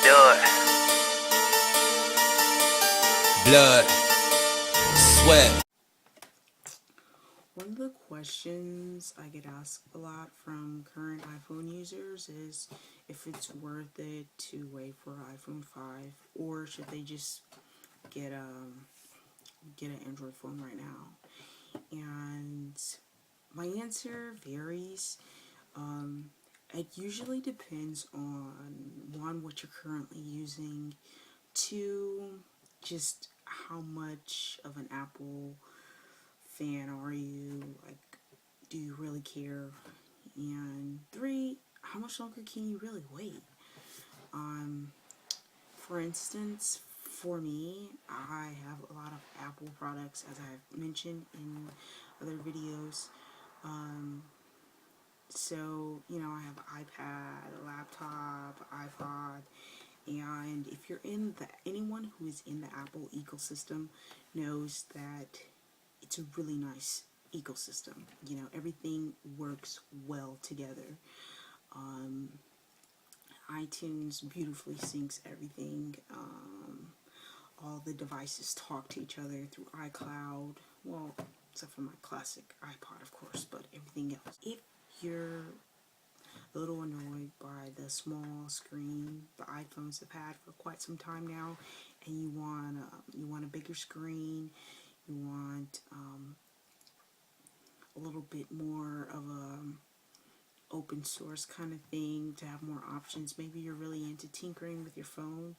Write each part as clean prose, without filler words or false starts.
Do it. Blood, sweat. One of the questions I get asked a lot from current iPhone users is if it's worth it to wait for iPhone 5 or should they just get an Android phone right now. And my answer varies. It usually depends on one, what you're currently using, two, just how much of an Apple fan are you, like, do you really care, and three, how much longer can you really wait. For instance, for me, I have a lot of Apple products, as I've mentioned in other videos. So, I have an iPad, a laptop, iPod, and if you're anyone who is in the Apple ecosystem knows that it's a really nice ecosystem. Everything works well together. iTunes beautifully syncs everything. All the devices talk to each other through iCloud. Well, except for my classic iPod, of course, but everything else. If you're a little annoyed by the small screen the iPhones have had for quite some time now, and you want a bigger screen, you want a little bit more of a open source kind of thing to have more options. Maybe you're really into tinkering with your phone,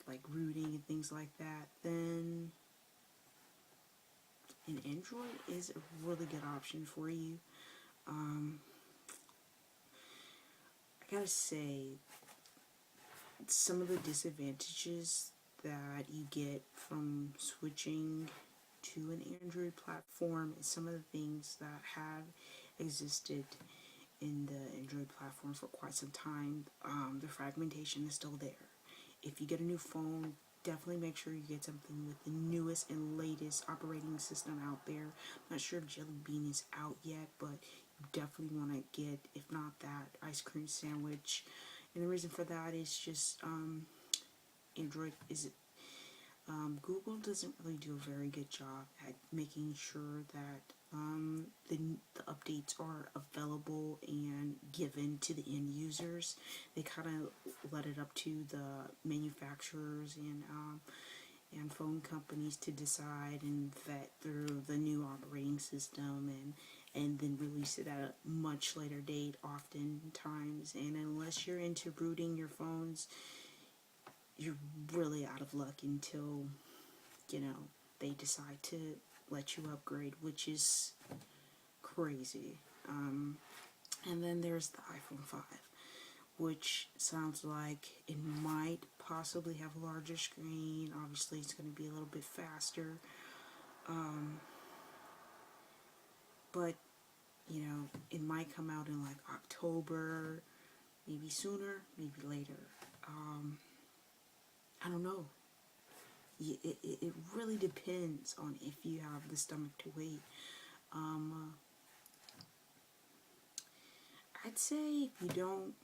like rooting and things like that, then an Android is a really good option for you. I gotta say, some of the disadvantages that you get from switching to an Android platform is some of the things that have existed in the Android platform for quite some time. The fragmentation is still there. If you get a new phone, definitely make sure you get something with the newest and latest operating system out there. I'm not sure if Jelly Bean is out yet, but you definitely want to get, if not that, ice cream sandwich. And the reason for that is just Android is Google doesn't really do a very good job at making sure that the updates are available and given to the end users. They kind of let it up to the manufacturers and phone companies to decide and vet through the new operating system and then release it at a much later date oftentimes. And unless you're into rooting your phones, you're really out of luck until they decide to let you upgrade, which is crazy. And then there's the iPhone 5, which sounds like it might possibly have a larger screen. Obviously it's going to be a little bit faster, but it might come out in like October, maybe sooner, maybe later. I don't know. It really depends on if you have the stomach to wait. I'd say if you don't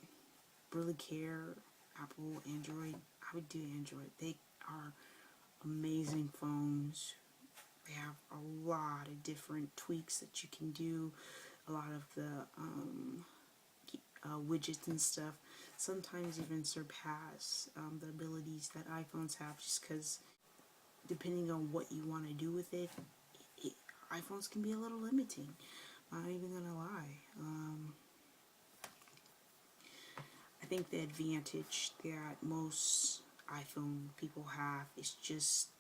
really care, Apple, Android, I would do Android. They are amazing phones. They have a lot of different tweaks that you can do, a lot of the widgets and stuff. Sometimes even surpass the abilities that iPhones have, just because depending on what you want to do with it, iPhones can be a little limiting. Not even gonna lie. I think the advantage that most iPhone people have is just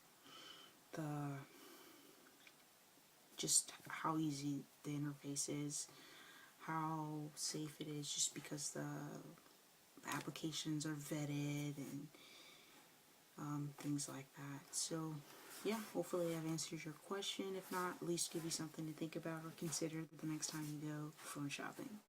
how easy the interface is, how safe it is, just because the applications are vetted and things like that. So yeah, hopefully I've answered your question. If not, at least give you something to think about or consider the next time you go phone shopping.